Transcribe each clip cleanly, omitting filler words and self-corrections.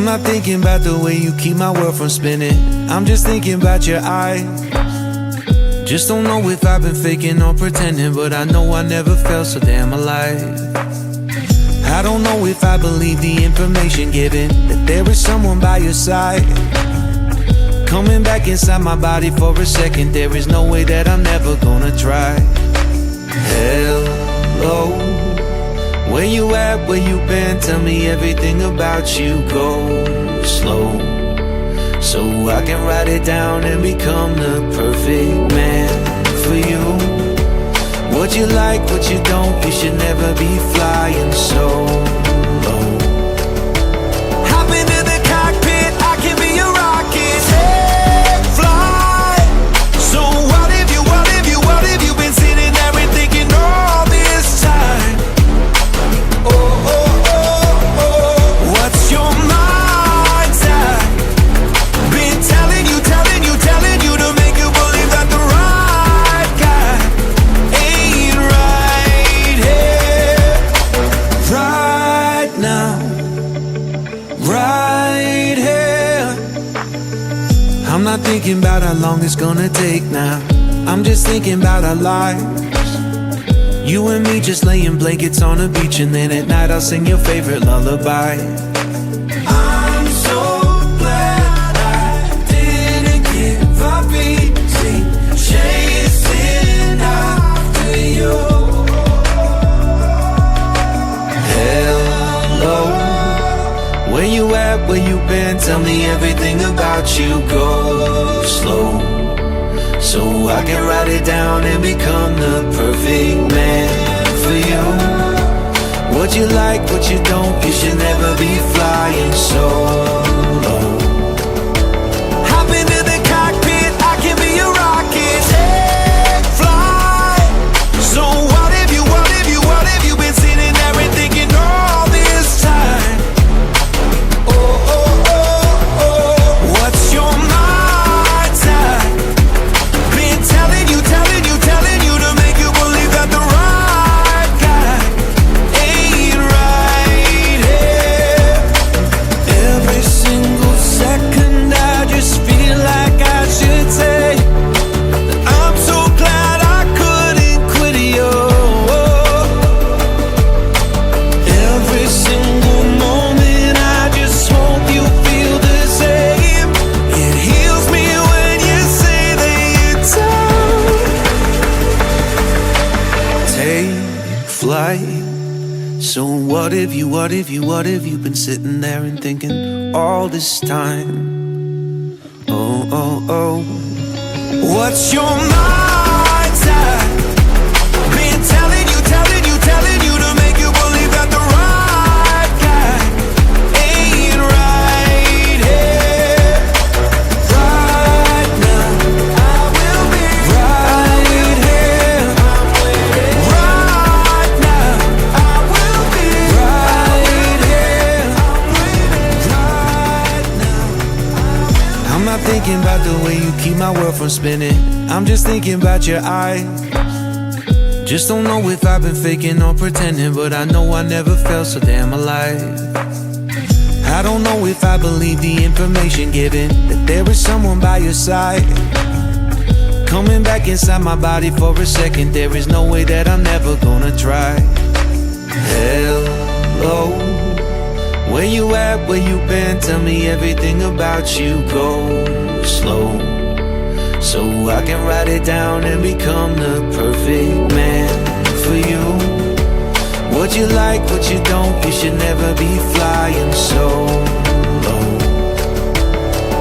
I'm not thinking about the way you keep my world from spinning. I'm just thinking about your eyes. Just don't know if I've been faking or pretending, but I know I never felt so damn alive. I don't know if I believe the information given, that there is someone by your side. Coming back inside my body for a second, there is no way that I'm never gonna try. Hello, where you at, where you been? Tell me everything about you, go slow, so I can write it down and become the perfect man for you. What you like, what you don't, you should never be flying so low. Hop into the cockpit, I can be your rocket. Hey, fly. So what if you been sitting there and thinking all this time? Oh, oh, oh, oh, what's your mind's at? Been telling you to make you believe that the right guy ain't right here, right now, right here. I'm not thinking about how long it's gonna take now. I'm just thinking about our lives. You and me just laying blankets on the beach, and then at night I'll sing your favorite lullaby. I'm so glad I didn't give up easy, chasing after you. Hello, where you at, where you been? Tell me everything about you, go slow, so I can write it down and become the perfect man for you. What you like, what you don't, you should never be flying so low. Hop into the cockpit, I can be your rocket. Hey, fly. So what if you been sitting there and thinking all this time? Oh, oh, oh, oh, what's your mind's at? Been telling you to make you believe that the right guy ain't right here. Every single second I just feel like I should say that I'm so glad I couldn't quit you. Every single moment I just hope you feel the same. It heals me when you say that you're tired. Take flight. So what if you been sitting there and thinking all this time? Oh, oh, oh, what's your mind's at? Been telling you to make you believe that the right guy ain't right here, right now. I will be right here, right now. I will be right here, right now. I'm not thinking about the way you keep my world from spinning. I'm just thinking about your eyes. Just don't know if I've been faking or pretending, but I know I never felt so damn alive. I don't know if I believe the information given, that there is someone by your side. Coming back inside my body for a second, there is no way that I'm never gonna try. Hello, where you at, where you been? Tell me everything about you, go slow, so I can write it down and become the perfect man for you. What you like, what you don't, you should never be flying so low.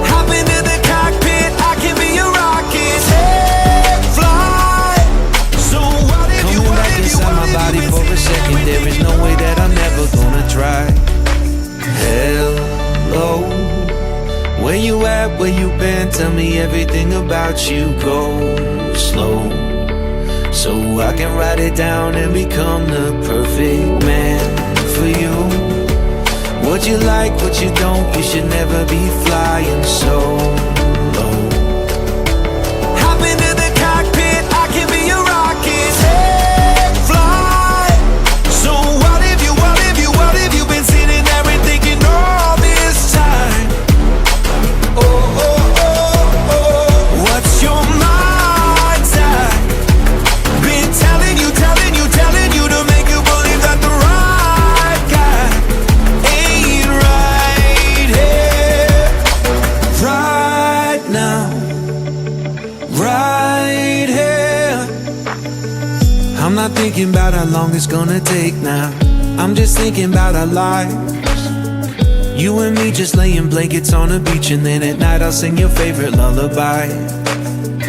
Hop into the cockpit, I can be your rocket. Hey, fly. So what if you coming back inside my body for a second, there is no way that I'm never gonna try. Hello, where you at, where you been? Tell me everything about you, go slow, so I can write it down and become the perfect man for you. What you like, what you don't, you should never be flying so low. Hop into the cockpit, I can be your rocket. Hey, fly. So what if you been sitting there and thinking all this time? now, right here. I'm not thinking about how long it's gonna take now. I'm just thinking about our lives. You and me just laying blankets on a beach, and then at night I'll sing your favorite lullaby.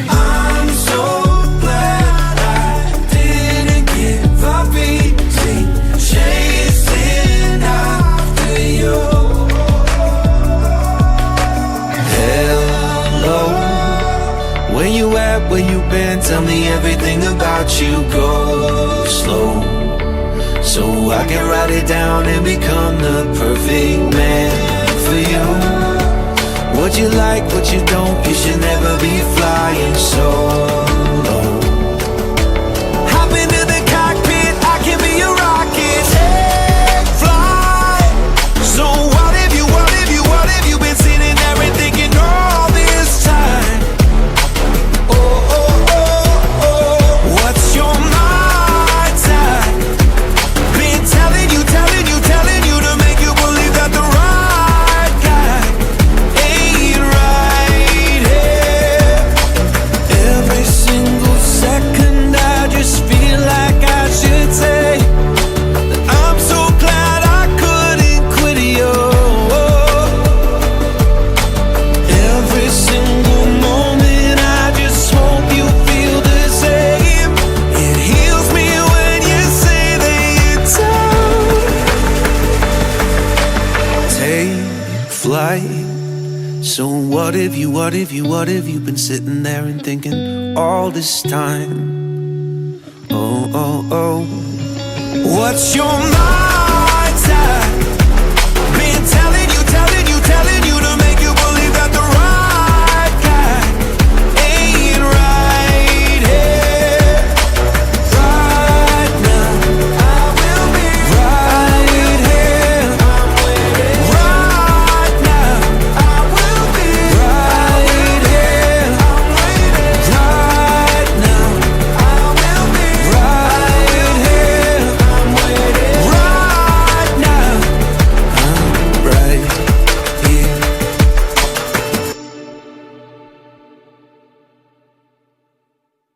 I'm so glad I didn't give up easy, chasing after you. Hello, where you at, where you been? Tell me everything about you. Go slow, so I can write it down and become the perfect man for you. What you like, what you don't, you should never be flying solo. Hop into the cockpit, I can be a rocket. Take flight. So what have you been sitting there and thinking all this time? Oh, oh, oh, oh, what's your mind type? Been telling you to make you believe that the right guy ain't right here. Every single second I just feel like I should say that I'm so glad I couldn't quit you. Every single moment I just hope you feel the same. It heals me when you say that you're done. Take flight. So what have you been sitting there and thinking all this time? Oh, oh, oh, what's your mind?